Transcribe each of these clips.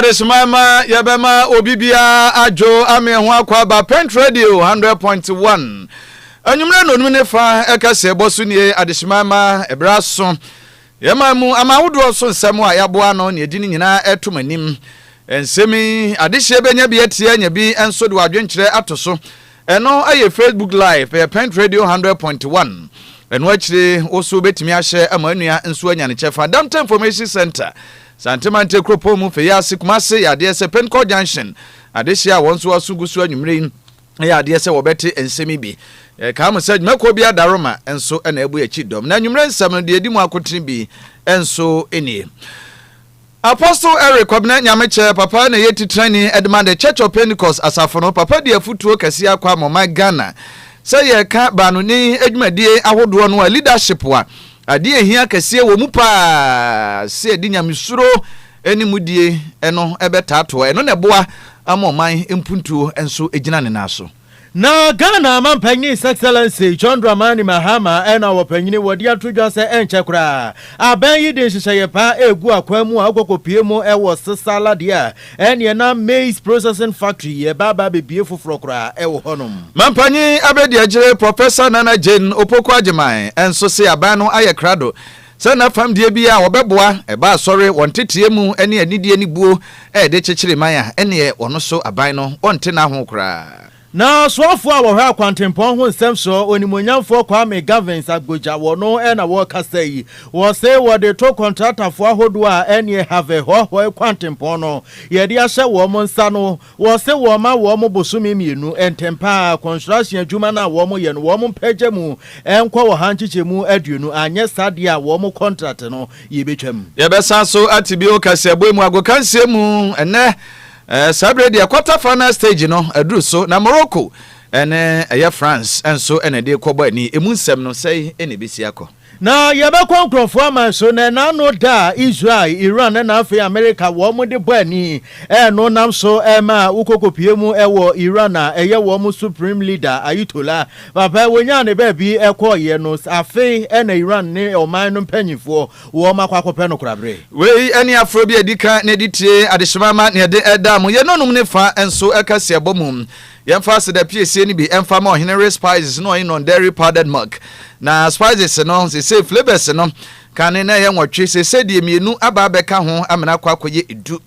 Adesmama yabema obibia ajo ame ho akwaba Pent Radio 100.1 Anyumre no numne fa ekase bosu nie Adesmama ebraso yamamu amawodo so nsem a yaboa no ne edini nyina etumanim ensemi adehye benya bi etie nya bi enso de wadwenkyere atoso eno aye Facebook live Pent Radio 100.1 eno akire oso betimi ahye amanua enso anya ne chefa Damta Information Center Santimante kropo mu fe ya sikumase ya de se Penco Junction adehye a wonso asugusu anwumre ya de se wobete ensemi bi ka mo sage mako bia daroma enso na ebu echi dom na anwumre nsam de edi mu akotene bi enso eni Apostle Eric Kwabena Nyameche papa na yeti training Edmund the Church of Pentecost asafono papa de afutuo kase akwa mo Ghana say ye ka banu ni adwumadie ahodo no leadership wa ade ehia kase wo mu pa se edi nyamesuro eni mudie eno ebetato eno ne boa amoman empuntuo enso egina ne naso na Ghana mampanyi His Excellency John Dramani Mahama ena wopanyini wodi atodwa se enchekura aban yi de hyehyeye pa egu akwamu akokopie mu ewo sesala dia ene na maize processing factory ye baba bebie fofrokura ewo honom mampanyi abedi agire Professor Nana Jane Opoku Ajiman enso se aban no aye krado sana fam die bia obeboa eba asore wontetie mu ene anidie ni buo de chechire maya ene ono so aban no onte na ho kura na soafo a wo hwa kwantempon ho nsem so onimonyamfo Kwame Gavins agboja wo no e na wo kasa yi wo say wo de to contractor fo ahodo a ene have ho kwantempon no ye de ahye wo mo nsa no wo say wo ma wo mo bosumi mienu entempa construction adwuma na wo mo ye no wo mo page mu enkwa wo hanchiche mu aduonu anye sade a wo mo contract no ye betwam ye besa so atibio kasa boy mu agokanse mu ene Sabre dia quarter final stage no aduru so na Morocco ene France enso ene de kobo ani emu nsem no sei ene besi akọ na yebekwa nkrofo ama so na no da Israel Iran na afi America wo mo de bani no nam so ma ukokopie mu ewo Iran na eye wo mo supreme leader Ayatollah papa wonya ne ba bi ekoye no afi na Iran ne oman no mpanyifo wo makwakope no korabre we ani afro bi edika na editie adeshimama ne de edam ye nonum ne fa enso ekase abomum yemfa se da PSC ni bi emfa ma Henry Spices no in on dairy powdered milk na Spices no se flavors no kan na ye nwotwe se de mienu aba beka ho amena kwakoye edu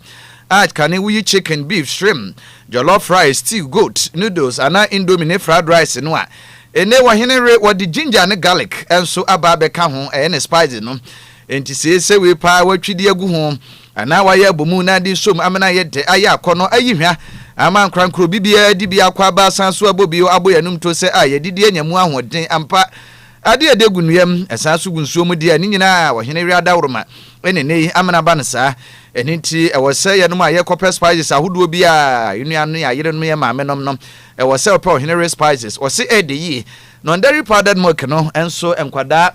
kan wuyi chicken beef shrimp jollof rice stew goat noodles ana indomie fried rice no a ene wa Henry wodi ginger ne garlic enso aba beka ho ne spices no enti se we pa watwidi agu ho ana wa ye bomu na di som amena ye de aye akono ayihwa ama nkrankro bibia di bia kwa ba sanso abobio aboyanum to se aye didi anyamu ahoden ampa ade edegunuam esanso gunsuo mu dia ni nyina wa hene wi adawroma enene amena bansa eninti ewose ye no ma ye copper spices ahodo bia yunuanu ya yire no ye maamenom no ewose pro hene spices wose edeyi no dairy powdered milk no enso enkwada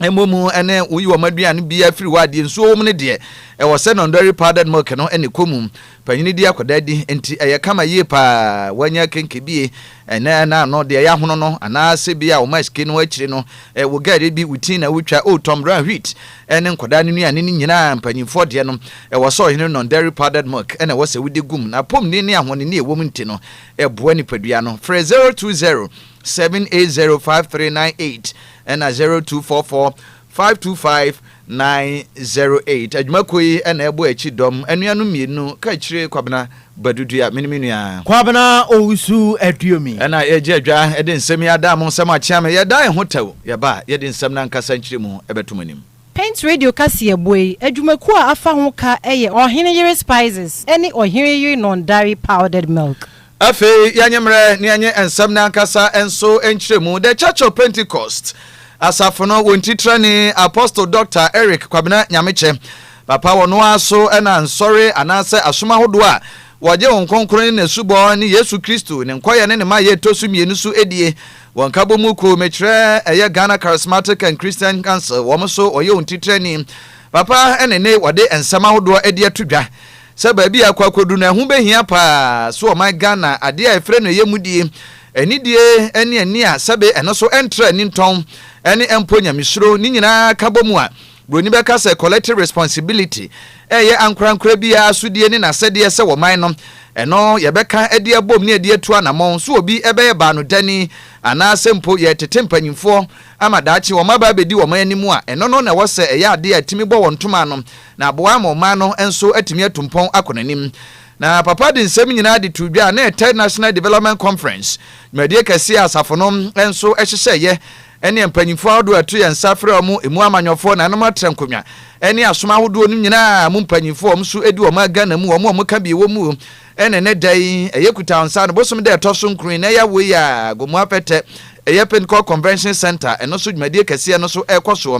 emomu ene uyi wo maduane bia firi wade nsuo mu ne de ewose no dairy powdered milk no ene komum panyini di akoda di enti eye kama ye pa wanya kenkebie ene na no de ya hono no ana se bia o maski no akire no wo gare bi utina wutwa o Tom Brown wheat ene nkoda ne nuane ne nyina panyimfo de no wo so hene no dairy powdered milk ene wo se wudi gum na pom ne ne ahone ne ewom nti no eboa nipadua no 020 7805398 and 0244525908 adwumakoi ena ebo achi dom anuanu mienu Kaakyire Badu ya miniminu Kwabena Owusu aduomi ena eje adwa ede nsem ya da mo nsem achiame ya da hotaw ya ba yede nsem na nkasa nkyire mu ebetumanim Pent Radio kase boy adwumaku a afa ho ka eye Henry Spices eni Henry non dairy powdered milk afe yanyemre ne anye ensem na nkasa enso enkyire mu the Church of Pentecost asafono wontitra ni Apostle Dr. Eric Kwabena Nyameche papa wono aso ena nsore anase asoma hodo a waje won konkron ne subo ni Yesu Kristo ne nkoye ne ma ye tosu mienu su edie won kabo mu ko metre eye Ghana Charismatic and Christian Council wo so oye wontitra ni papa enene wade ensama hodo edie tudwa se ba bi akwakodu na hu behia pa so o my Ghana ade a efre no ye mudie enidie ene ani a sebe eno so entre ni nton ene empo nyamesuro ni nyina kabo mu a broni bɛka sɛ collective responsibility ɛyɛ ankorankora bia asodie ne nasɛdeɛ sɛ wɔ man no ɛno yɛbɛka adi abom ne adi atu anamɔn so obi ɛbɛyɛ ba no dani anaasɛ mpo yɛ tete mpanyimfoɔ ama daakye wɔn aba bɛdi wɔn anim a ɛno no na ɛwɔ sɛ ɛyɛ adeɛ a timi bɔ wɔn ntoma no na aboa ma ɔman no nso atumi atumpɔn akɔ n'anim na papa de nsɛm nyinaa de to dwa na ɛtɛ national development conference dwumadie kɛseɛ asafo no nso ɛhyehyɛeɛ ɛne mpanyimfoɔ ahodoɔ ɛto yɛn nsa frɛ ɔmo emu amanyɔfoɔ na anoma trɛ nkonnwa ɛne asom ahodoɔ no nyinaa mo mpanyimfoɔ ɔmo so edi ɔmo Ghana mu ɔmo ka bi wɔ mu ɛne ne dan ɛyɛ kuta nsa no bosom de ɛtɔ so nkron na ɛyɛ wei a gomu apɛtɛ ɛyɛ Pentecost Convention Center ɛno so dwumadie kɛseɛ no so ɛkɔ so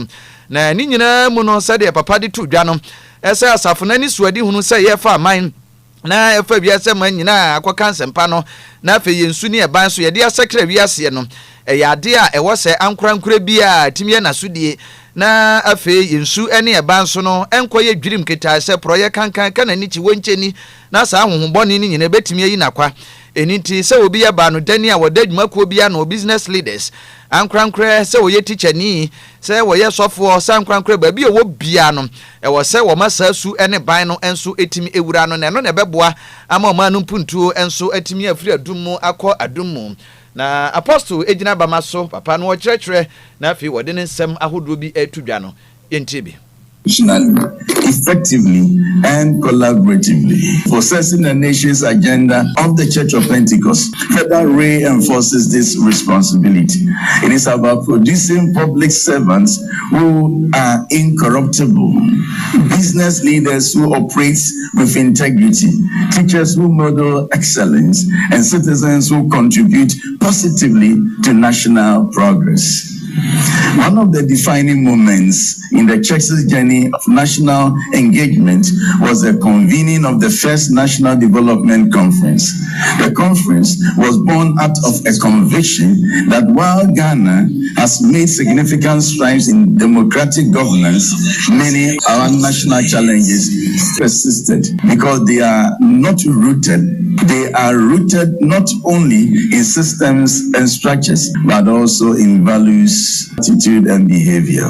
na ne nyinaa mu no sɛdeɛ papa de to dwa no ɛsɛ asafo no ani suadi hunu sɛ yɛfa aman na efa wiase man nyina akɔka nsɛmpa no na afei yensu ne ɛban so yɛde asɛkra wiase no ɛyɛ ade a ɛwɔ sɛ ankorankora bi a timi yɛ nasodie na afei yensu ne ɛban so no ɛnkɔyɛ dwirim ketaa sɛ proyɛ kankan kana ni chi wonkyeni na saa hohombɔne ne nyina betimi ayi nakwa eniti sɛ obi yɛ ba no dani a wɔda dwumakuo bia no business leaders ankorankora sɛ wɔyɛ teacher ni sɛ wɔyɛ sɔfoɔ sɛ ankorankora ba bi a wɔ bia no ɛwɔ sɛ wɔma saa su ne ban no enso etimi ewura no na ɛno na ɛbɛboa ama ɔma no mpuntuo enso etimi afiri adum mu akɔ adum mu na apostle ejina bama so papa no wɔkyerɛkyerɛ na afei wɔde ne nsɛm ahodoɔ bi etu dwa no yɛntie bi effectively and collaboratively, possessing the nation's agenda of the Church of Pentecost further reinforces this responsibility. It is about producing public servants who are incorruptible, business leaders who operate with integrity, teachers who model excellence, and citizens who contribute positively to national progress. One of the defining moments in the Church's journey of national engagement was the convening of the first National Development Conference. The conference was born out of a conviction that while Ghana has made significant strides in democratic governance, many of our national challenges persisted because they are not rooted. They are rooted not only in systems and structures, but also in values, attitude, and behavior.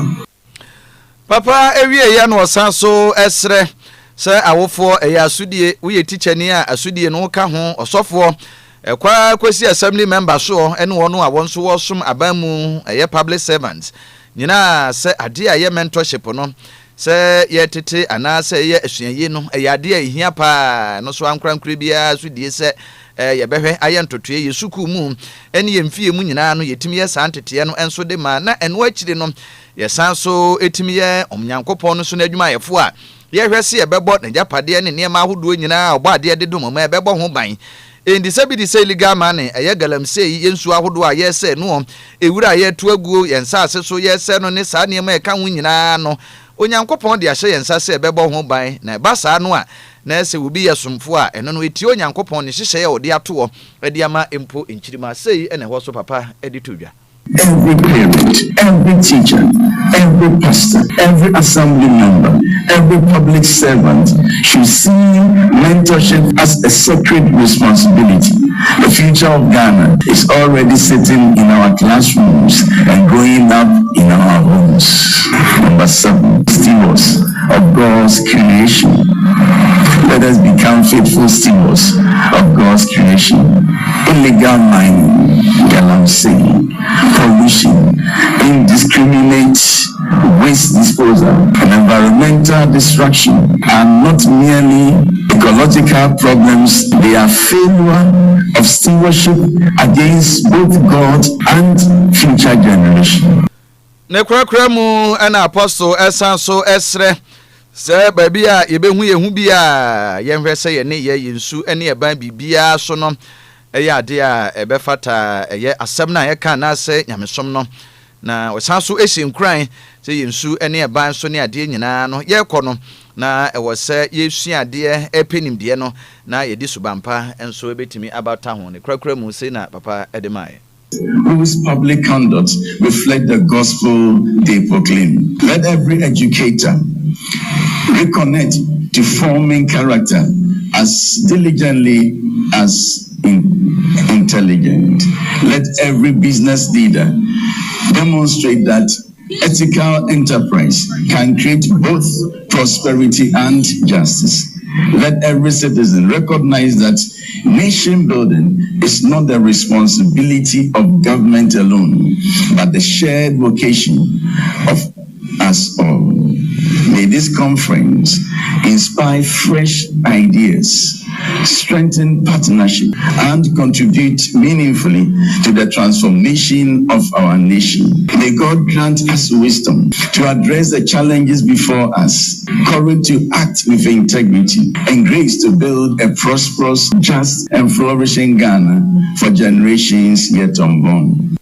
Papa, every year no so esre say awofo eya asudie we teacher ni a asudie no ka ho osofo ekwa kwesi assembly member so ene wono a won so wosom abamu eye public servants nyina say ade a ye mentorship no say ye tete ana say ye asuaye no eye ade a hia pa no so ankrankra bia asudie say ye behwe aye ntotoye yesuku mu ene ye mfie mu nyina no yetimi ye santete no enso de ma na eno akire no ye sanso etimi ye omnyankopon no so na adwuma yefo a ye hwese ye bebo na japade ne niema ahodo nyina obo ade de dum ma ye bebo ho ban endi sabi di say legal man eye galamsey yensu ahodo a ye se no ewura ye to aguo ye nsa ase so ye se no ne saa niema ye ka ho nyina no onyankopon de ahye ye nsa se bebo ho ban na ba saa no a na se obi ye somfo a eno no eti onyankopon ne hyehye ye ode ato ode ama empo enchirima sei ene ho so papa edi todwa. Every parent, every teacher, every pastor, every assembly member, every public servant should see mentorship as a sacred responsibility. The future of Ghana is already sitting in our classrooms and growing up in our homes. Number 7, stewards of God's creation. Let us become faithful stewards of God's creation. Illegal mining, galamsey, pollution, indiscriminate waste disposal, and environmental destruction are not merely ecological problems, they are failure of stewardship against both God and future generations. Nekrakra mu ana apostle esan so esre se baby a yebehu yehu bia yenhwe se ye ne ye yinsu ene eban bibia so no eye ade a ebefata eye asem na ye kan na se nyamesom no na wesan so ehyenkran se yinsu ene eban so ne ade nyina no ye kɔ no na ewo se yesua ade epenimde no na ye di subampa enso ebetimi abata ho ne krakra mu se na papa edemai whose public conduct reflect the gospel they proclaim. Let every educator reconnect to forming character as diligently as intelligent. Let every business leader demonstrate that ethical enterprise can create both prosperity and justice. Let every citizen recognize that nation building is not the responsibility of government alone, but the shared vocation of us all. May this conference inspire fresh ideas, strengthen partnership, and contribute meaningfully to the transformation of our nation. May God grant us wisdom to address the challenges before us, courage to act with integrity, and grace to build a prosperous, just, and flourishing Ghana for generations yet unborn.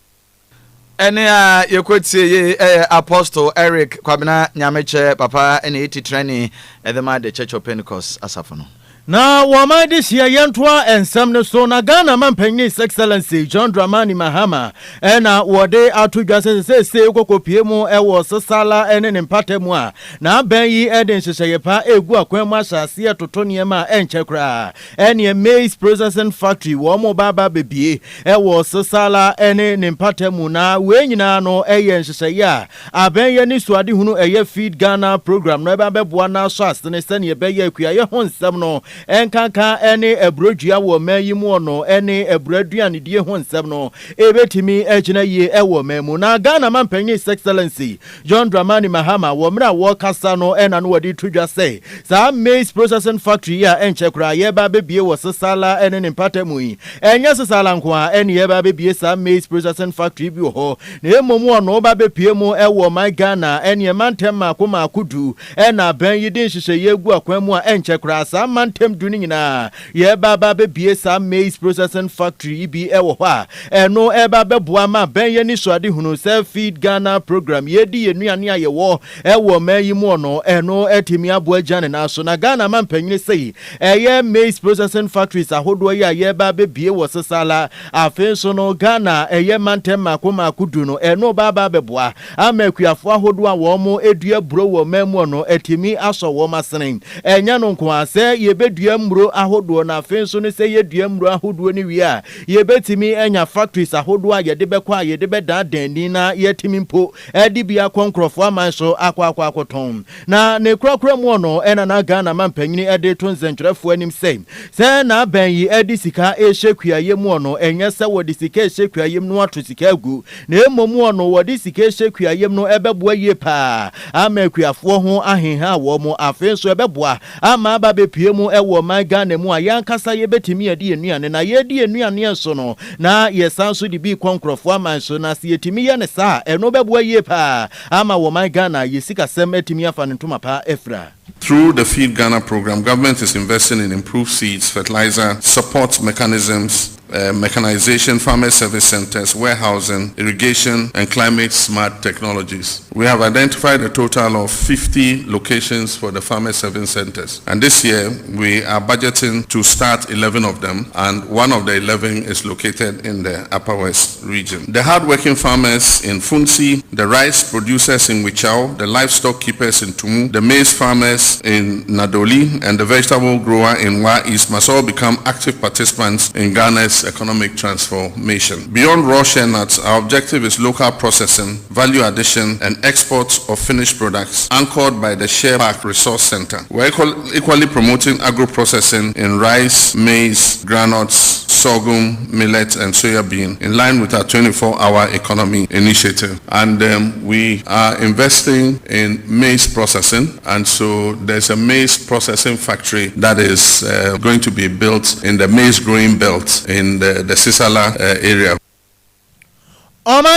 Ene you could say Apostle Eric Kwabena Nyameche Papa ene iti training at the Church of Pentecost Asafono. Na wama this year yentwa ensem ne so na Ghana Mampanyin His Excellency John Dramani Mahama ena wode atudwa se kokopie mu ewo sesala ene ne mpatemu a na aban yi eden hyehyeye pa egu akwam ahyase etoto niema enchekra ene maize processing factory wo mo baba bebie ewo sesala ene ne mpatemu na we nyina no eye hyehyeye a aban ye ni suade hunu eye feed Ghana program no eba beboa na so asene sene ye beye akuaye ho nsem no enkanka ene ebrodua wo mayimu ono ene ebroduane die ho nsem no ebetimi agina ye ewo mamu na Ghana Mampanyin His Excellency John Dramani Mahama wo mra wo kasa no ena no wadi tudwa say sa maize processing factory ya enchekura ye ba bebie wo sesala ene ne mpatemu yi enya sesala nko a ene ye ba bebie sa maize processing factory bi ho na emomu ono ba bepie mu ewo my Ghana ene mantem akoma akudu ena ban yi din hyehyeye egu akwamu a enchekura sa mantem duni nyina ye baba bebie sa maize processing factory bi ewo ha eno eba beboa ma ben ye ni suade hunu self feed Ghana program ye di enuane ayewo ewo mayimu ono eno etimi abo agane na so na Ghana Mampanyin sei eye maize processing factories ahodo ye ye baba bebie wo sesala afenso no Ghana eye mantem akoma akudu no eno baba beboa amakuafo ahodo a wo mo edua bro wo mamu ono etimi aso wo masene enya no nko ase ye dua muro ahodo na afenso ne se ye dua muro ahodo ni wi a ye betimi enya factories ahodo a ye de bekwa ye de beda dani na ye timi mpo edi bia konkrofo amanso akwakoton na ne kurakura mu ono ena na Ghana Mampanyin ede to nzentwerefo anim sei se na ban yi edi sika ehwekuaye mu ono enye se wodi sika ehwekuaye mu no ato sika agu na emomu ono wodi sika ehwekuaye mu no ebeboa ye pa amakuafo ho ahenha wo mu afenso ebeboa ama aba bepie mu ewo my Ghana mu a yankasa ye betimi ade enuane na ye di enuane so no na ye sanso di bi konkrofo amanso na se yetimi ye ne sa eno beboa ye pa ama wo my Ghana ye sika sem etimi afa ne ntoma pa efra. Through the Feed Ghana program, government is investing in improved seeds, fertilizer, support mechanisms, mechanization, farmer service centers, warehousing, irrigation, and climate-smart technologies. We have identified a total of 50 locations for the farmer service centers. And this year, we are budgeting to start 11 of them, and one of the 11 is located in the Upper West region. The hardworking farmers in Funsi, the rice producers in Wichao, the livestock keepers in Tumu, the maize farmers in Nadoli, and the vegetable grower in Wa East must all become active participants in Ghana's economic transformation. Beyond raw share nuts, our objective is local processing, value addition, and export of finished products anchored by the Share Park Resource Center. We're equally promoting agro-processing in rice, maize, granules, sorghum, millet, and soya bean in line with our 24-hour economy initiative. And we are investing in maize processing, and so there's a maize processing factory that is going to be built in the maize growing belt in the Sisala area.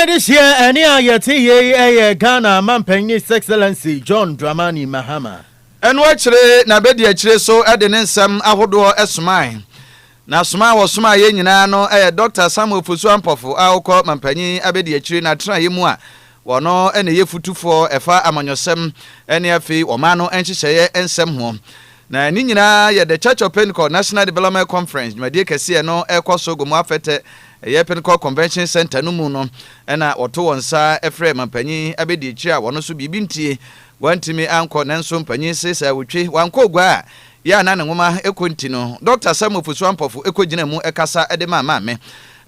This year, any ayati Ghana Mampanyin His Excellency John Dramani Mahama. And watch na bedi achire so edenensem ahodo esman. Na soma wo soma ye nyina no Dr. Samuel Fusu Ampofo awko Mampanyin abedi achire na tra ye mu a wono ene ye futufo efa amanyosem ene afi omano enhyehye ensem ho. Na ni nyina ye the Church of Pentecost National Development Conference madie kese no ekoso gomu afete ye Pentecost Convention Center no mu no ena oto wonsa efre Mampanyin abedi achire a wono so bibintie wantimi anko nanso Mampanyin sesa wotwe wanko gwa ya na ngoma ekonti no Dr. Samuel Fusu Ampofo ekogina mu ekasa ede mama me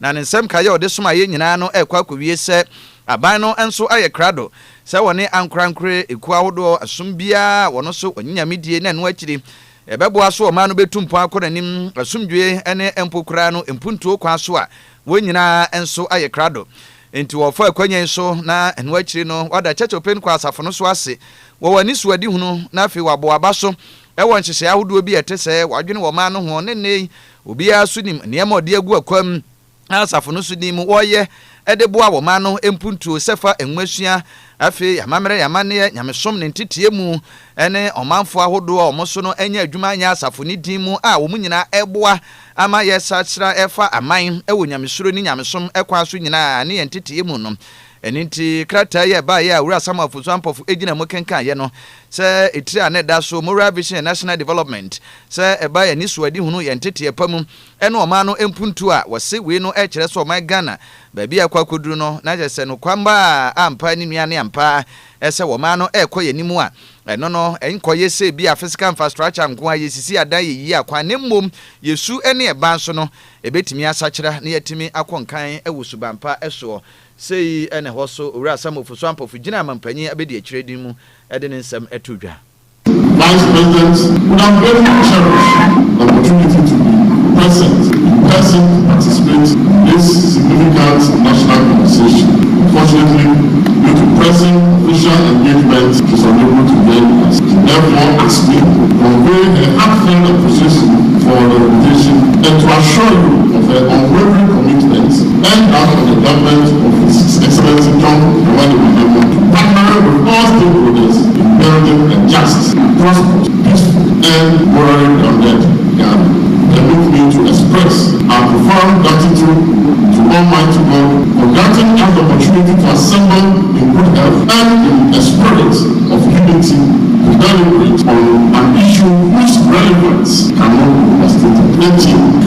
na nsem kaye ode soma ye nyina no ekwa kowie se aban no enso aye krado sɛ wɔne ankorankore eku ahodoɔ asom bia wɔno so onyamedie na no akiri ɛbɛboa so ɔma no bɛtumpo akɔ nanim asomdwe ne empokura no empuntuo kwa so a wɔn nyinaa enso ayɛ krado enti wɔfa akwanyen so na ɛno akiri no wada Church of Pentecost asafo no so ase wɔwani suadi hunu na afei waboaba so ɛwɔ nhyehyɛ ahodoɔ bi ɛte sɛ wadwene wɔ ma no ho ne ne obiara so nim nneɛma ɔde agu akwam asafo no so nim wɔyɛ ɛde boa wɔ ma no empuntuo sɛfa enwasua afei yamamere yamane nyamesom ne ntetie mu ene ɔmanfo ahodoɔ ɔmo so no anya adwuma anya asafo ne din mu a wɔn nyinaa ɛboa ama yɛsachira ɛfa aman ɛwɔ nyamesuro ne nyamesom ɛkwa so nyinaa ne ntetie mu no eninti krata ye ba ye awura samafo so ampofo egina mo kenkan ye no se etiri ane da so moral vision national development se eba ye nisuadi hunu ye ntete pam ene oma no empuntu a wose we no e kire so my Ghana ba bia kwakoduru no na je se no kwamba ampa ni nua ne ampa ese wo ma no ekoye nimu a eno no enkoye se bia physical infrastructure nko aye sisi adan ye yi akwa ne mmom yesu ene eba so no ebetimi asachira ne yetimi akonkan ewusubampa eso sei ene hoso owura samofo so ampofo gina mampanyi abedi akire din mu ede ne nsam etodwa. Vice President would have very much cherished the opportunity to be present in person to participate in this significant national conversation. Unfortunately, due to pressing official engagement, she is unable to join us. She therefore asked me to convey her heartfelt appreciation for the invitation and to assure you of her unwavering commitment and that of the government of His Excellency John Kwabena Owusu to partner with all stakeholders in building a just, prosperous, peaceful, and morally grounded Ghana. Permit me to express our profound gratitude to Almighty God for granting us the opportunity to assemble in good health and in a spirit of unity to deliberate on an issue whose relevance cannot be overstated.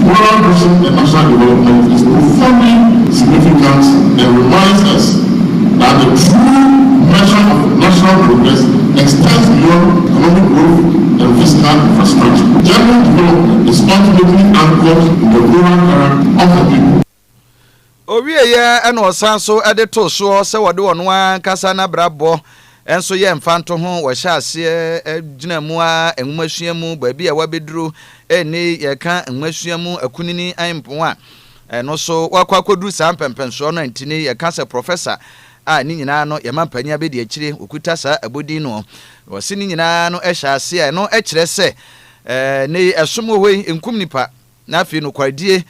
Moral vision and national development is profoundly significant and reminds us that the true measure of national progress extends beyond economic growth and fiscal infrastructure. General development is ultimately anchored in the moral character of the people. Owie ya ena osanso ede to so se wode wono kasa na brabo enso ye mfanto ho wo hya ase gina mu a enwumasua mu ba bi a wabeduru eni ye ka enwumasua mu akunini ayempo a eno so wakwakoduru sa mpempenso no ntini ye ka se professor a ni nyina no ye mampanya be de akire okuta sa abodin no wo se ni nyina no ehya ase a no ekire se ne esomo hoi enkum nipa na afi no kwadie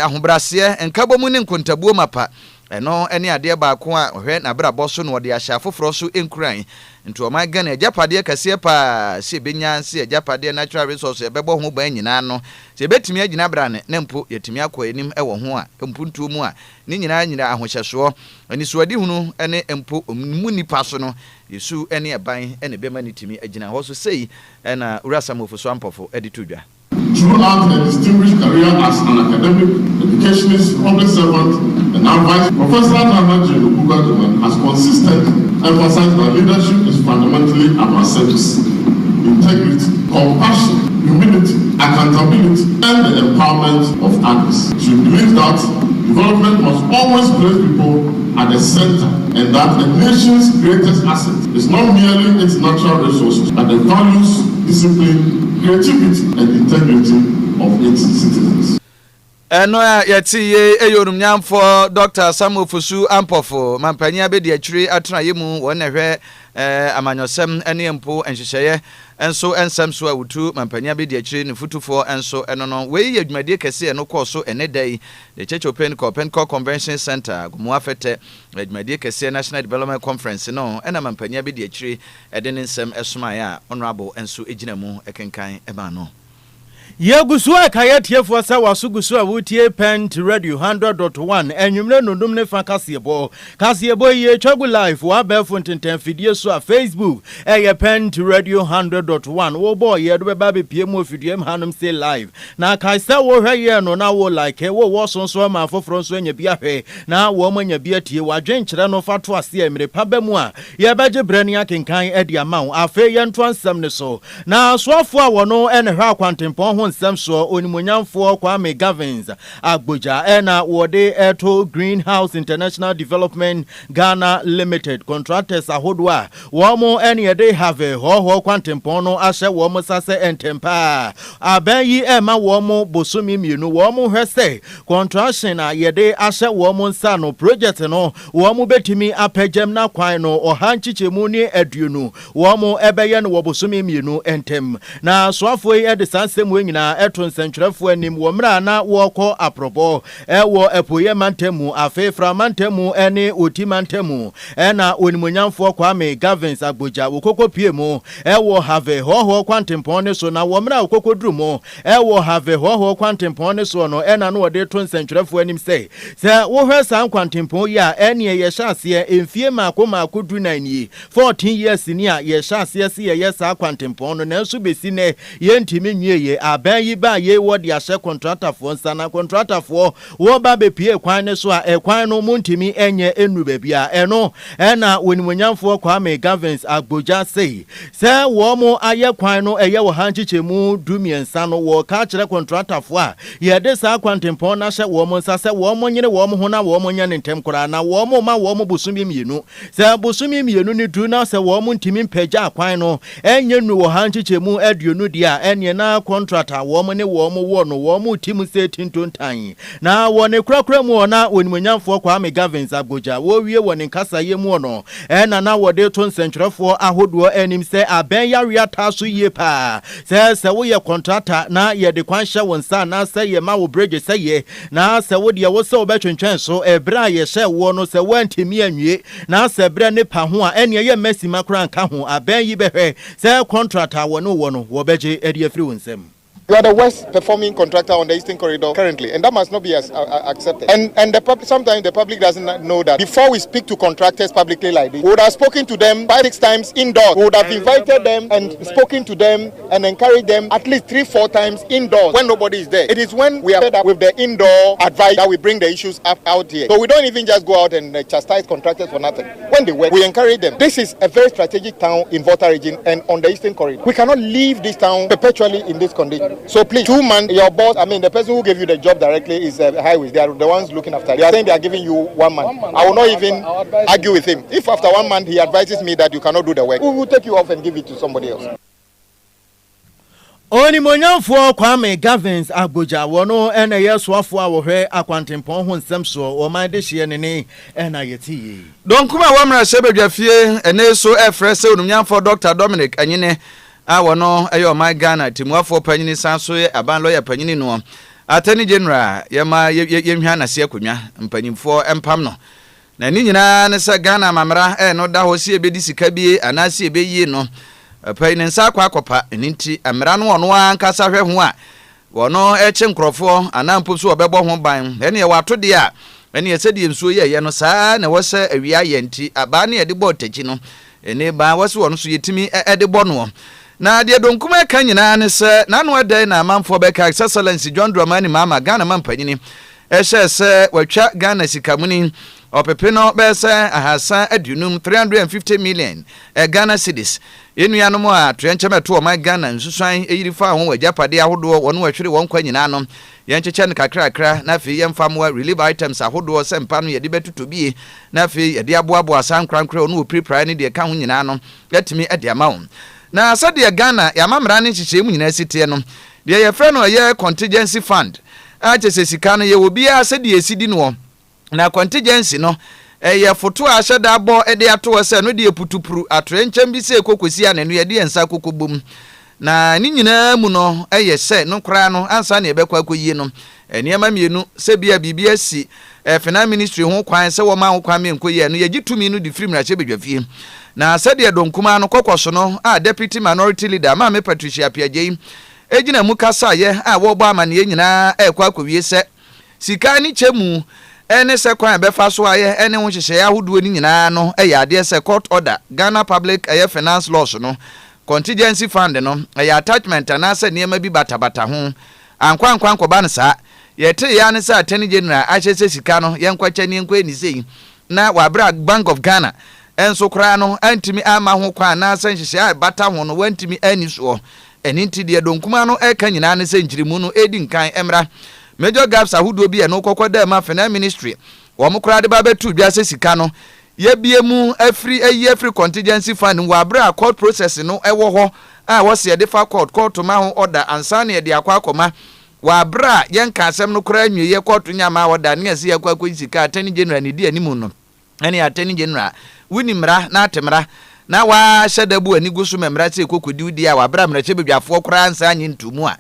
ahobrase enkabomu ne nkontabuo mapa eno ene ade baako a hwe na brabo so no de ahya foforo so enkuran nto ma Ghana ajapade kase pa se benya se ajapade natural resource ebebo ho ban nyina no se betimi agina brane na mpo yetimi akọ enim ewo ho a mpuntu mu a ni nyina ahohyeso ani suadi hunu ene mpo mu nipa so no yesu ene eban ene bema ni timi agina ho so sei na urasamofo so ampofo editodwa. Throughout her distinguished career as an academic, educationist, public servant, and advice, Professor Kwabena has consistently emphasized that leadership is fundamentally about service, integrity, compassion, humility, accountability, and the empowerment of others. She believes that development must always place people at the center, and that the nation's greatest asset is not merely its natural resources, but the values, discipline, creativity, and integrity of its citizens. Eno yeti ye eyorum nyamfo Dr. Samuel Fusu Ampofo mampanya be de atwire atena yemu wona hwe amanyosem ene mpo enhyehyeye enso ensam so awutu mampanya be de atwire ne futufo enso eno no we yadwumade kese eno koso ene dai the Church of Pentecost Convention Center gumu afete yadwumade kese National Development Conference no ena mampanya be de atwire ede ne nsem esoma ya honorable enso egina mu ekenkan eba no. Yegusu akayetiefo sa wasugusu awutie Pent Radio 100.1 enwumre nundum ne fa kasebo ye twagu live wa befo ntenten fidie so a Facebook eye Pent Radio 100.1 wo boy ye do be ba pie mu fidie hanum say live na kaisa wo hwe ye no na wo like wo sonso ma foforo so anya bia hwe na wo manya bia tie wadwen kire no fa to ase emre pa ba mu a ye baje brani akenkan edi amawo afa ye nto ansam ne so na soafo a wo no ene hwa akwantempo kwantempɔn ho nsɛm so onimonyamfo Kwame Gavins Agboja ena wode eto Greenhouse International Development Ghana Limited contractors ahodwa womo ene de have ho kwantempɔn no ahye womo sase entempa aban yi ema womo bosumi mienu womo hwese contraction a yede ahye womo nsa no project no womo betimi apagem na kwan no ohanchichemu ni aduonu womo ebeye no wobosumi mienu entem na soafo yi de sansem wenyina eto nsentwerefo anim wo mra na wokɔ aprobo ewo epoye mantemu afefra mantemu ene oti mantemu ena onimonyamfo Kwame Gavins Agboja wokoko pie mu ewo have ho kwantempɔn ne so na wo mra wokoko duru mu ewo have ho kwantempɔn ne so no ena no wode to nsentwerefo anim se wo hwɛ san kwantempɔn yi a ene ye hyase emfie mako du nani 14 years ni a ye hyase se ye sa kwantempɔn no nanso besi ne ye ntimi nwieye aban yi ba ye wo de ahye contractor fo nsa na contractor fo wo ba be pie kwan ne so a ekwan no mu ntimi enye enu ba bia eno ena onimonyamfo Kwame Gavins Agboja sei se wo mo aye kwan no eye wo hanchichemu dumiensa no wo ka kire contractor fo a ye de sa kwantempɔn na hye wo mo nsa se wo mo nyine wo mo ho na wo mo nya ne ntem kora na wo mo ma wo mo bosumi mienu se bosumi mienu ni du na se wo mo ntimi mpagya kwan no enye nu wo hanchichemu aduonu dia enye na contractor wo mo ne wo mo wo no wo mo timu se tintontan na wo ne kurakura mu na onimonyamfo Kwame Gavins Agboja wo wie wo ne nkasa ye mu no na wo de to nsentwerefo ahodo anim se aben yarea taso yie pa se wo ye contractor na ye de kwan hye wo nsa na se ye ma wo bridge se ye na se wo de wo se wo betwentwen so ebra ye hye wo no se wantimi anwie na se bra ne pa ho a ene ye masi makra nka ho aben yi behwe se contractor wo no wo beje edi afiri wo nsem. You are the worst performing contractor on the Eastern Corridor currently, and that must not be accepted. And sometimes the public doesn't know that. Before we speak to contractors publicly like this, we would have spoken to them 5-6 times indoors. We would have invited them and spoken to them and encouraged them at least 3-4 times indoors when nobody is there. It is when we are fed up with the indoor advice that we bring the issues out here. So we don't even just go out and chastise contractors for nothing. When they work, we encourage them. This is a very strategic town in Volta region and on the Eastern Corridor. We cannot leave this town perpetually in this condition. So please, 2 months, your boss, the person who gave you the job directly is Highways. They are the ones looking after it. They are saying they are giving you 1 month. I will not even argue with him. If after 1 month he advises me that you cannot do the work, we will take you off and give it to somebody else. Onimonyamfo Kwame Gavins Agboja wono ena yesoafo a wo hwe akwantempɔn ho nsɛm so o man de hye ne ena yeti donkuma wamra sebedwafie ene so efre se onimonyamfo Dr. Dominic Anyine awono eyo my Ghana timuafo panyini sanso aban lawyer panyini no attorney general yema yemhwa na se akonwa mpanyimfo empam no na ni nyina ne se Ghana mamra no da ho se ebedi sika bie anase ebeyi no panyini nsa akopa ninti amra no ono ankasa hwe ho a wono eche nkrofo anampo so obebo ho ban ene ye wato de a ene ye sedi nsuo ye no saa na wose awia ye nti aba ne ye de bo tachi no ene ba wose wono so yetimi de bo no na de donkuma ka nyina ne se na no ede na amanfo be ka excellence John Dramani mama Ghana mampanyini ehye se watwa Ghana sikamuni opepe no be se ahasa adunum 350 million Ghana cedis enuanom a trenchemeto o my Ghana nsusuan eyirifa ho wajapade ahodo wono wahwere won kwa nyina no yencheche ne kakrakra na afi yemfamwa relief items ahodo sempa no yede betuto bi na afi yede aboabo asankrankra ono opiriprai ne de ka ho nyina no yatimi ade ama wo na asade Ghana yamamra ne chichemu nyina sitie no de ye frɛ no ye contingency fund a chese sika no ye obi a sade esidi no na contingency no ye foto a hyeda abo de ato se no de putupuru atrenchem bi se kokosi anenu ye de ensa kokobom na ni nyina mu no ye se no kra no ansa na ebekwa akoyie no eniema mienu se bia bibia si finance ministry ho kwan se wo ma ho kwan me nkoyie no ye gitumi no di firim na che bedwafie na sade donkuma no kokoso no a deputy minority leader ma me Patricia Piagyei ejina mu kasa ye a wo bo amane ye nyina ekwa akowie se sika ni chemu ene se kwan befa so aye ene ho hyehye ahodo ni nyina no ade se court order Ghana public finance laws no contingency fund no attachment na se niema bi batabata ho ankwankwan ko ban sa yete ya ne se attorney general ahyese sika no yenkwacha ni enkwa ni sei na wabra Bank of Ghana enso kra no antimi ama ho kwa na se hyehye bata ho no wantimi ani so eni nti de donkuma no eka nyina ne se njirimu no edi nkan emra major gaps ahudo bi e no kokoda ma finance ministry wo mokra de ba betu dwa se sika no ye biemu every contingency fund wo abra court process no ewo ho a wo se de fa court ma ho order ansa na de akwa akoma wa abra yenka asem no kra anwie ye court nyama order ne ase yakwa sika attorney general ne di animu no ene attorney general wunimra na atemra na wa shedabu ani gusu memra se kokodi udi a wa abra mrache bedwafo kra ansa anyi ntumu a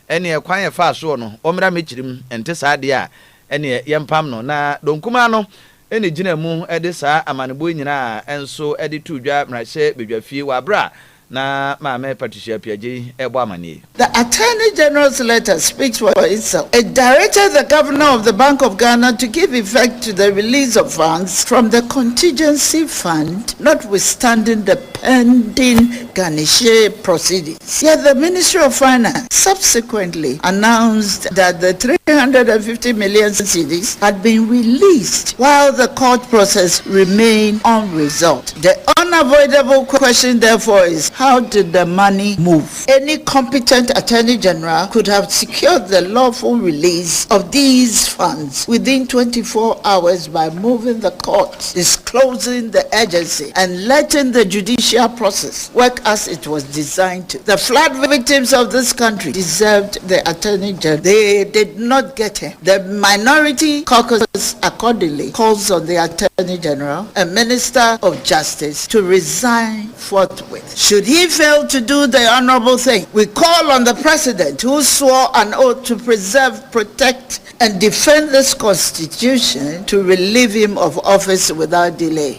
ene ekwan ye fa so no omra mechirim ente saade a ene yempam no na donkuma no ene gina mu ede saa amanebo nyina enso ede tudwa mrache bedwafie wa abra na Mame Patricia Piaji ebo amani. The Attorney General's letter speaks for itself. It directed the Governor of the Bank of Ghana to give effect to the release of funds from the contingency fund, notwithstanding the pending Kaakyire proceedings. Yet the Ministry of Finance subsequently announced that the 350 million cedis had been released while the court process remained unresolved. The unavoidable question therefore is, how did the money move? Any competent Attorney General could have secured the lawful release of these funds within 24 hours by moving the court, disclosing the agency, and letting the judicial process work as it was designed to. The flood victims of this country deserved the Attorney General. They did not get him. The minority caucus accordingly calls on the Attorney General and Minister of Justice to resign forthwith. Should he fail to do the honorable thing, we call on the President, who swore an oath to preserve, protect, and defend this Constitution, to relieve him of office without delay.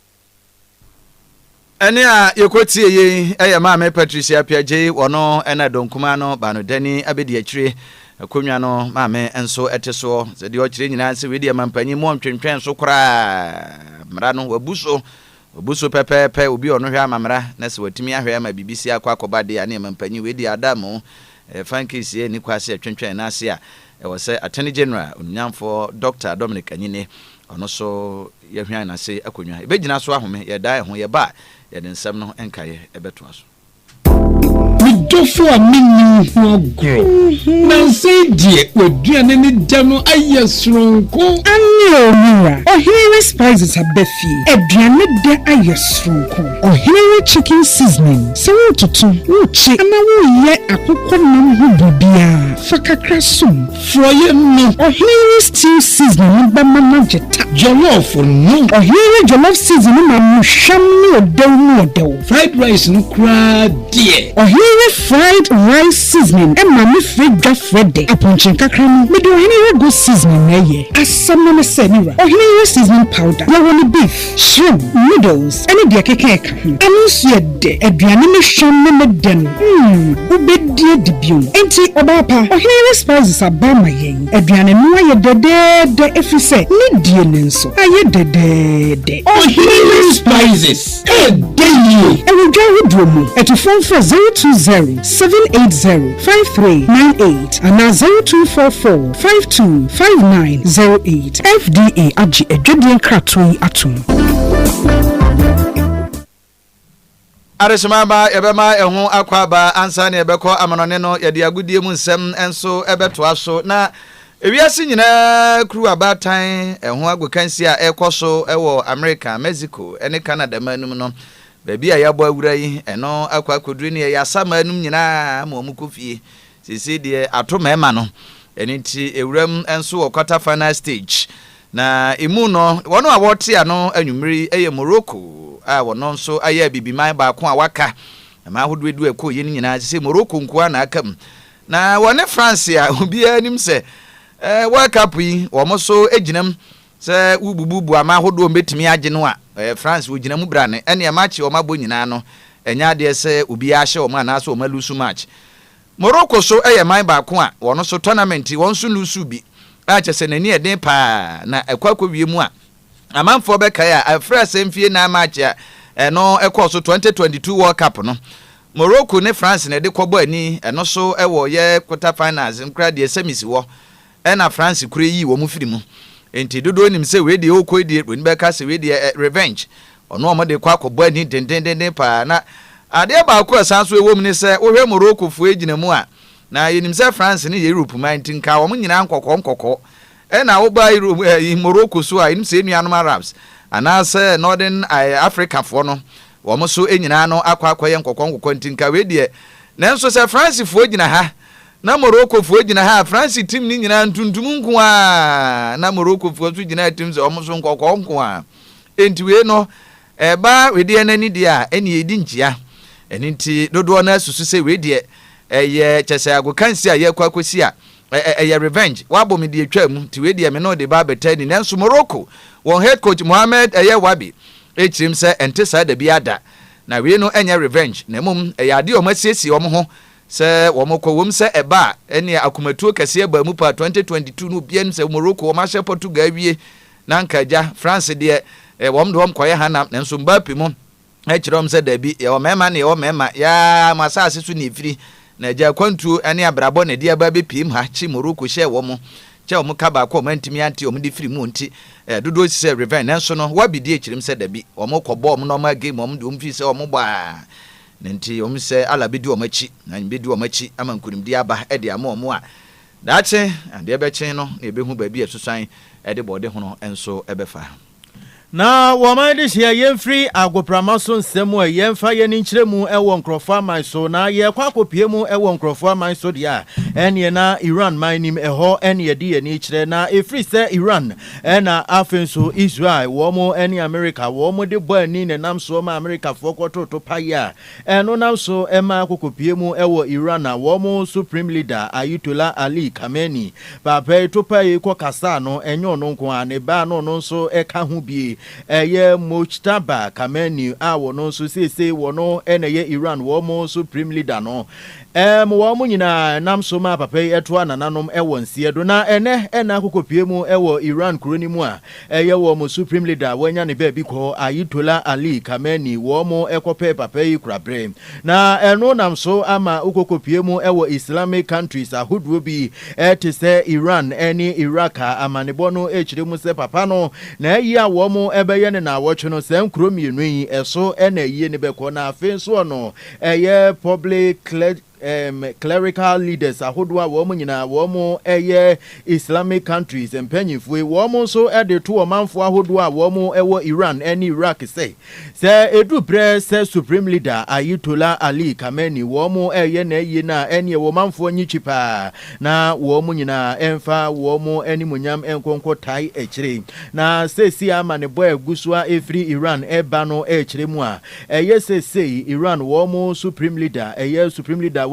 Ene a yekotie ye eye Mame Patricia Piaji wono ena donkuma no bano dani abedi akire akonwa no Mame enso eteso se de okire nyina se we de mampanyi mo ntwentwen so kora mra no wabuso pepepe obi ono hwa amamra na se watimi ahwa ma BBC akwakoba de ane mampanyi we de adamu fankisi ni kwase twentwen na ase a wo se Attorney General onyamfo Dr. Dominic Anyine ono so ye hwan na se akonwa e begina so ahome ye da ho ye ba ye den nsam no enkaye ebeto aso Midofo a menu ho agro na say die oduane ne da no ayesronko ani omura Kaakyire spices abefi aduane da ayesronko Kaakyire chicken seasoning so tutu uchi ana wo ye akokọ nam ho bibia fakakra sum froye no Kaakyire stew seasoning ba mama jeta jollof no Kaakyire jollof seasoning ma musham no odew fried rice no kra die Kaakyire fried rice seasoning e ma me fridge frede aponchin kakra no me do Kaakyire go seasoning na ye asam na se ni ra Kaakyire seasoning powder ya woni beef shrimp noodles any de keke ka ho anu so ye de aduane me hwam me den ubedie dibio enti obapa Kaakyire spices abama yen aduane no aye de efise ni die nenso aye de Kaakyire spices daily e wo dwa hodromu eto phone for 020-780-5398 and 0244-525908 FDA agi edwedien kratoi atum. Aresmaba yebema ehu akwaba ansa na yebekọ amanone no yede agudie mu nsem enso ebeto aso na ewiase nyina kru abatan ehu agokansi a ekoso ewo America, Mexico, ene Canada manum no baby a yabo awura yi eno akwa kodru ne ya sama anum nyina ma omukofie sisi de atomema no eniti ewuram enso wo quarter final stage na imu no wono a wote ano anwumiri eye Morocco a wono nso aye bibiman ba ko a waka ma hodo edu ekọ ye nyina sisi Morocco nko na akam na wone France a obi anim se World Cup yi wo mo so eginam se ubububu ama hodo mbetimi age no a France wo gina mu brane ene match o mabo nyina no enya de se obi a hye o ma na so o malusu match Morocco so man ba ko a wono so tournament won so lusu bi a chese nani eden pa na ekwakọ wie mu a amanfo be kai a France mfie na match a no ekọ so 2022 World Cup no Morocco ne France na de kọbọ ani eno so ewo ye quarter finals nkra de semis wo ena France kure yi wo mu firi mu enti dodo nim se we de okọ de we be ka se we de revenge ono mo de kwa akọbọ ani dendenden pa na ade ba ko asanso ewom ni se wo hwe Morocco fu egina mu a na yenim se France ni Europe man tinka wo nyina nkokọ na wo ba Morocco so a yenim se nuanom Arabs ana se Northern Africa fo no wo mo so enyina no akwakoye nkokọ tinka we de nanso se France fu egina ha na Morocco fu egina ha France team ni nyina ntuntum nko a na Morocco fu so gina team se wo mo so nkokọ nko a enti we no eba we de nani de a eni edi nchia eni nti dodo na susu se we de ye chese agokansi a ye kwakosi a ye revenge wabo me de atwam ti we de me no de ba betani nanso Morocco won head coach Mohamed Wabi echirim se ente sa da biada na we no enya revenge na mum ye ade o masiesie o mo ho se wo mo ko wom se eba eni akomatuo kase ba mu pa 2022 no bia se Morocco o ma hye Portugal wie na nkaja France de wom do wom koye hanam nanso Mbappe mu echirom se da bi ye o mema na ye o mema ya masase su ni firi na ja kwantu ane abrabo na dia ba be pim ha chi Morocco hye wo mo che wo mo ka ba ko mantimi anti o mo di firi mu nti dodo se revenge nanso no Wabi di echirim se da bi wo mo kɔbɔ mo no ma game wo mo do mfi se wo mo ba nti wo mo se ala be di wo machi na be di wo machi ama nkunim di aba e de ama wo mo a dache ade be chen no na ebe hu ba bi esusan e de bode ho no enso e be fa na wamade hia yemfri agoprama so nsemu a yemfa ye ni nkyeremu ewo nkrofo aman so na ye kwakopie mu ewo nkrofo aman so dia ene na Iran manim eho ene ye di ni kyere na efri se Iran na afenso Israel wo mo ene America wo mo de bo ani ne nam so ma America fo kwototo paya eno nam so ema akokopie mu ewo Iran na wo mo supreme leader Ayatollah Ali Khamenei papa to paye ko kasa no enyo no nko ane ba no no so eka ho bie eye Mojtaba Khamenei a wono so sese wono eneye Iran wo mo supreme leader no wo mo nyina nam so ma papa eto anananom ewo nsie do na ene ena akokopie mu ewo Iran kroni mu a eye wo mo supreme leader wanya ne ba bi ko Ayatollah Ali Khamenei wo mo ekope papa yi kurabre na eno nam so ama ukokopie mu ewo Islamic countries ahoduo bi etise Iran eni Iraq amanebo no echire mu se papa no na yi a wo mo ebeye ne na wocho no se nkro mienu yi eso ena yi ne be ko na afenso no eye public clerical leaders ahodwa wo mo nyina wo mo eye Islamic countries empanyifue wo mo so ede to o manfo ahodwa wo mo ewo Iran and Iraq say edu pre say supreme leader Ayatollah Ali Khamenei wo mo eye na yi na ene wo manfo nyichipa na wo mo nyina emfa wo mo animunyam enkonko tai echire na sesi ama ne boy gusua efri Iran eba no echire mu a eye sesi Iran wo mo supreme leader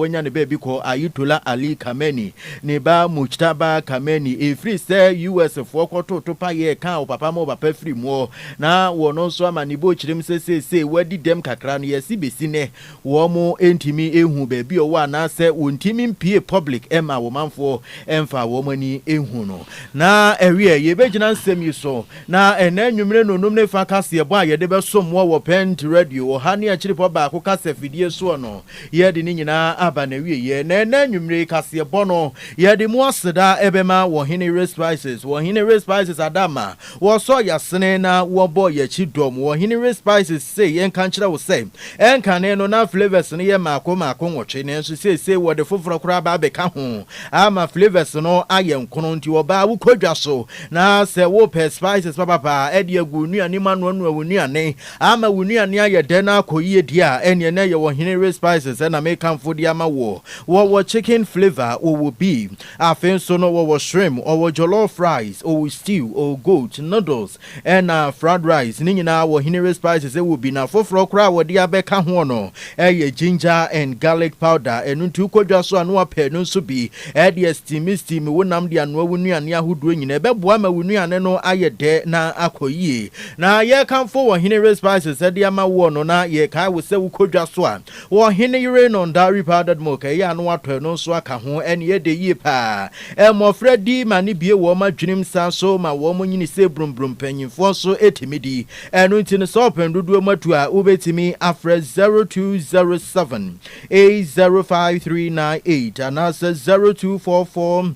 wanya ne baby ko Ayatollah Ali Khamenei ne ba Mojtaba Khamenei efri se US fo kwoto to pa ye kan o papa mo papa free mo na wo no so ama ne bo chirim se wadi dem kakra no yesi besi ne wo mo entimi ehu baby o wa na se wontimi mpie public ema wo manfo emfa wo mani ehu no na ewie ye begina nsem yi so na ena nwumre no nom ne fa kase ebo a ye de be som wo Pent radio o ha ne a chiripo ba ko kase fidie so no ye de ni nyina aba na wie ye na nwumre kase bono ye de mu aseda ebema wo Kaakyire Spices wo Kaakyire Spices adama wo so yasene na wo bo ye chidom wo Kaakyire Spices say yen kan kira wo say en kan no na flavors no ye mako nwotwe ne so say wo de foforo kura ba be ka ho ama flavors no aye nkono nti wo ba wo kodwa so na se wo pe spices papa e de agu nuane manu awu nuane ama wo nuane aye de na akoyie dia ene na ye wo Kaakyire Spices na make am for dia ma wo chicken flavor wo beef afenso no wo shrimp or jollof rice or stew or goat noodles and fried rice ni nyina wo Kaakyire Spices e wo bi na foforo kra wo dia be ka ho no e ginger and garlic powder enu tu kodwa so anu apɛ no so bi e de steam wo nam de anu wo nuane ahodo nyina be boa ma wo nuane no aye de na akoyie na ye kanfo wo Kaakyire Spices e de ama wo no na ye kai wo se wo kodwa so a wo Kaakyire non dairy powdered milk e ya no atɔ no so aka ho ene ye de yie pa e mo fredi mani bie wo ma dwenim san so ma wo mo nyini se brumbrum panyimfo so etimidi enu nti ne so pendudu matu a ubetimi afre 0207 805398 and that's 0244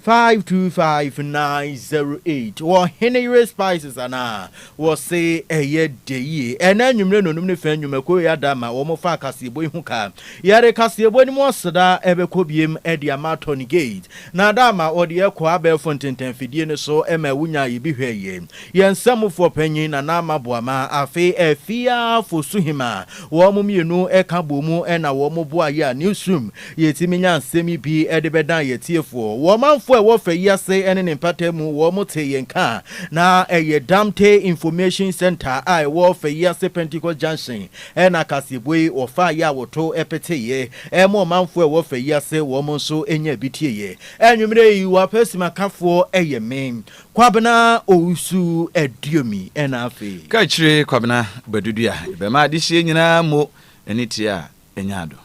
525908 wo Henry Spices ana wo say eye deyi ena nwumre no numne fa nwumako ya dama wo mo fa kasebo ihu ka yare kasebo ni mo seda ebeko biem edi amatoni gate na dama odi ekọ abefo ntenten fidie ne so ema wunya ye bi hweye yensamfo panyin na na maboama afi efia fosuhima wo mo mienu eka bomu ena wo mo boa ya newsroom yetiminya nsemi bi edebedan yetiefo wo manfo wo fa yase ene ne patemu wo mo te yenka na eye Damte Information Center I wo fa yase Pentecost Junction ena kaseboi wo fa ya woto epeteye emo manfo wo fa yase wo mo so enya bitieye enwumre yi wa pesima kafo eye men Kwabena Owusu ediomi ena afi Kaakyire Kwabena Badu a be ma de hye nyina mo enitia enyado